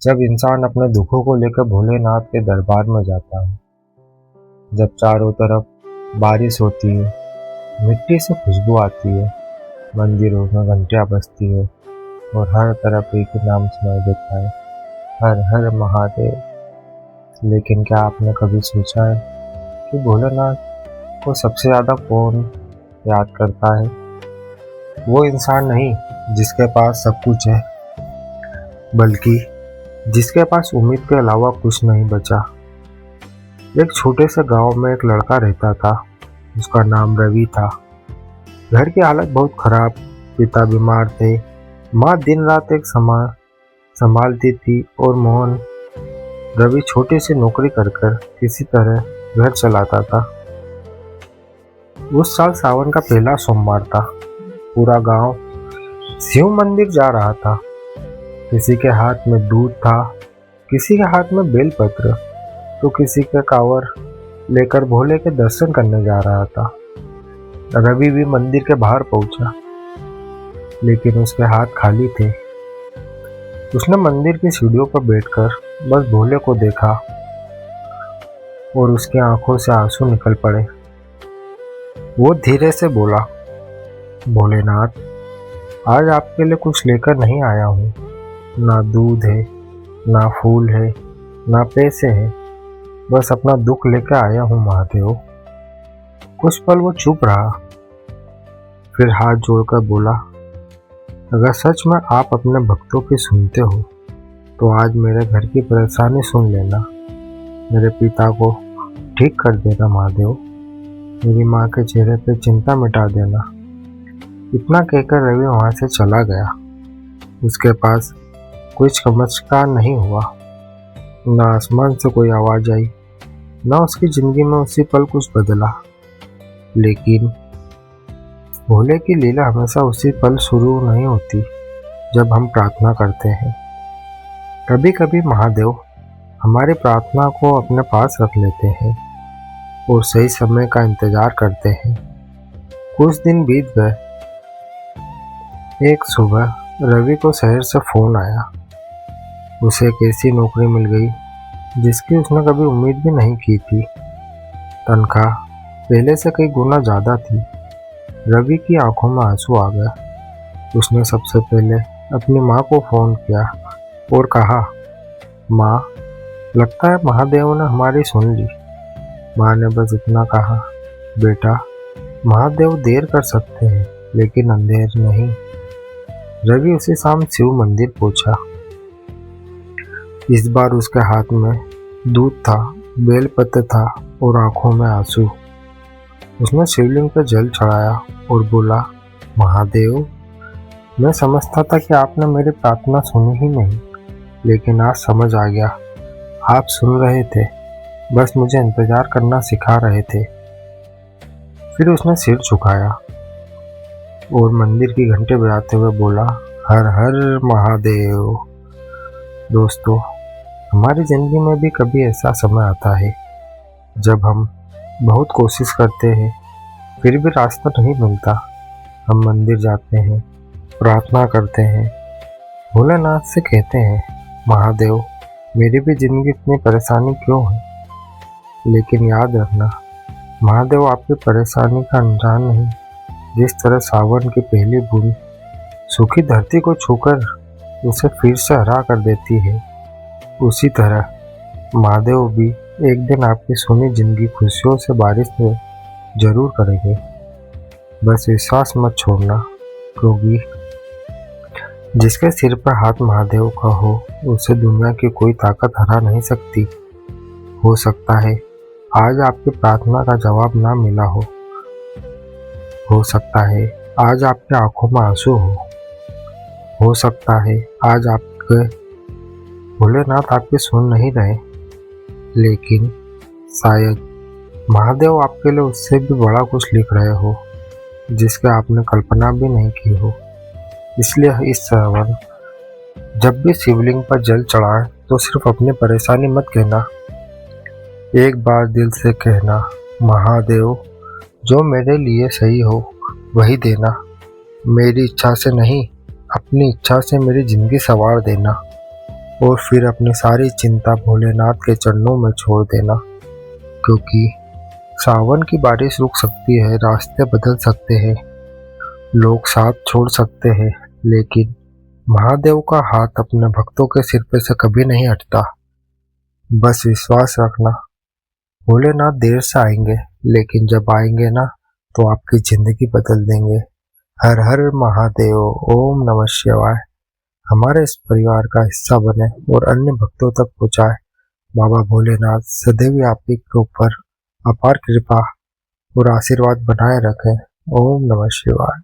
जब इंसान अपने दुखों को लेकर भोलेनाथ के दरबार में जाता है, जब चारों तरफ बारिश होती है, मिट्टी से खुशबू आती है, मंदिरों में घंटियाँ बजती है और हर तरफ एक ही नाम सुनाई देता है, हर हर महादेव। लेकिन क्या आपने कभी सोचा है कि भोलेनाथ को सबसे ज़्यादा कौन याद करता है? वो इंसान नहीं जिसके पास सब कुछ है, बल्कि जिसके पास उम्मीद के अलावा कुछ नहीं बचा। एक छोटे से गांव में एक लड़का रहता था। उसका नाम रवि था। घर की हालत बहुत खराब, पिता बीमार थे, माँ दिन रात एक संभालती थी और मोहन रवि छोटी सी नौकरी कर किसी तरह घर चलाता था। उस साल सावन का पहला सोमवार था। पूरा गांव शिव मंदिर जा रहा था। किसी के हाथ में दूध था, किसी के हाथ में बेलपत्र, तो किसी के कांवर लेकर भोले के दर्शन करने जा रहा था। रवि भी मंदिर के बाहर पहुंचा, लेकिन उसके हाथ खाली थे। उसने मंदिर की सीढ़ियों पर बैठकर बस भोले को देखा और उसकी आंखों से आंसू निकल पड़े। वो धीरे से बोला, भोलेनाथ, आज आपके लिए कुछ लेकर नहीं आया हूँ। ना दूध है, ना फूल है, ना पैसे हैं, बस अपना दुख लेकर आया हूँ महादेव। कुछ पल वो चुप रहा, फिर हाथ जोड़कर बोला, अगर सच में आप अपने भक्तों की सुनते हो तो आज मेरे घर की परेशानी सुन लेना। मेरे पिता को ठीक कर देना महादेव। मेरी माँ के चेहरे पे चिंता मिटा देना। इतना कहकर रवि वहाँ से चला गया। उसके पास कोई चमत्कार नहीं हुआ, ना आसमान से कोई आवाज आई, ना उसकी जिंदगी में उसी पल कुछ बदला। लेकिन भोले की लीला हमेशा उसी पल शुरू नहीं होती जब हम प्रार्थना करते हैं। कभी कभी महादेव हमारी प्रार्थना को अपने पास रख लेते हैं और सही समय का इंतजार करते हैं। कुछ दिन बीत गए। एक सुबह रवि को शहर से फोन आया। उसे एक ऐसी नौकरी मिल गई जिसकी उसने कभी उम्मीद भी नहीं की थी। तनख्वाह पहले से कई गुना ज़्यादा थी। रवि की आंखों में आंसू आ गया। उसने सबसे पहले अपनी माँ को फ़ोन किया और कहा, माँ, लगता है महादेव ने हमारी सुन ली। माँ ने बस इतना कहा, बेटा, महादेव देर कर सकते हैं लेकिन अंधेर नहीं। रवि उसी शाम शिव मंदिर पहुंचा। इस बार उसके हाथ में दूध था, बेलपत्र था और आंखों में आंसू। उसने शिवलिंग पर जल चढ़ाया और बोला, महादेव, मैं समझता था कि आपने मेरी प्रार्थना सुनी ही नहीं, लेकिन आज समझ आ गया, आप सुन रहे थे, बस मुझे इंतजार करना सिखा रहे थे। फिर उसने सिर झुकाया और मंदिर की घंटे बजाते हुए बोला, हर हर महादेव। दोस्तों, हमारी ज़िंदगी में भी कभी ऐसा समय आता है जब हम बहुत कोशिश करते हैं, फिर भी रास्ता नहीं मिलता। हम मंदिर जाते हैं, प्रार्थना करते हैं, भोलेनाथ से कहते हैं, महादेव, मेरी भी ज़िंदगी इतनी परेशानी क्यों है? लेकिन याद रखना, महादेव आपकी परेशानी का अनजान नहीं। जिस तरह सावन की पहली बूंद सूखी धरती को छूकर उसे फिर से हरा कर देती है, उसी तरह महादेव भी एक दिन आपकी सुनी जिंदगी खुशियों से बारिश में जरूर करेंगे। बस विश्वास मत छोड़ना, क्योंकि जिसके सिर पर हाथ महादेव का हो उसे दुनिया की कोई ताकत हरा नहीं सकती। हो सकता है आज आपकी प्रार्थना का जवाब ना मिला हो सकता है आज आपकी आंखों में आंसू हो सकता है आज आपके भोलेनाथ आपकी सुन नहीं रहे, लेकिन शायद महादेव आपके लिए उससे भी बड़ा कुछ लिख रहे हो जिसके आपने कल्पना भी नहीं की हो। इसलिए इस सावन जब भी शिवलिंग पर जल चढ़ाए तो सिर्फ अपनी परेशानी मत कहना, एक बार दिल से कहना, महादेव, जो मेरे लिए सही हो वही देना। मेरी इच्छा से नहीं, अपनी इच्छा से मेरी जिंदगी संवार देना। और फिर अपनी सारी चिंता भोलेनाथ के चरणों में छोड़ देना, क्योंकि सावन की बारिश रुक सकती है, रास्ते बदल सकते हैं, लोग साथ छोड़ सकते हैं, लेकिन महादेव का हाथ अपने भक्तों के सिर पे से कभी नहीं हटता। बस विश्वास रखना, भोलेनाथ देर से आएंगे, लेकिन जब आएंगे ना तो आपकी जिंदगी बदल देंगे। हर हर महादेव, ओम नमः शिवाय। हमारे इस परिवार का हिस्सा बने और अन्य भक्तों तक पहुंचाए। बाबा भोलेनाथ सदैव आप ही के ऊपर अपार कृपा और आशीर्वाद बनाए रखें। ओम नमः शिवाय।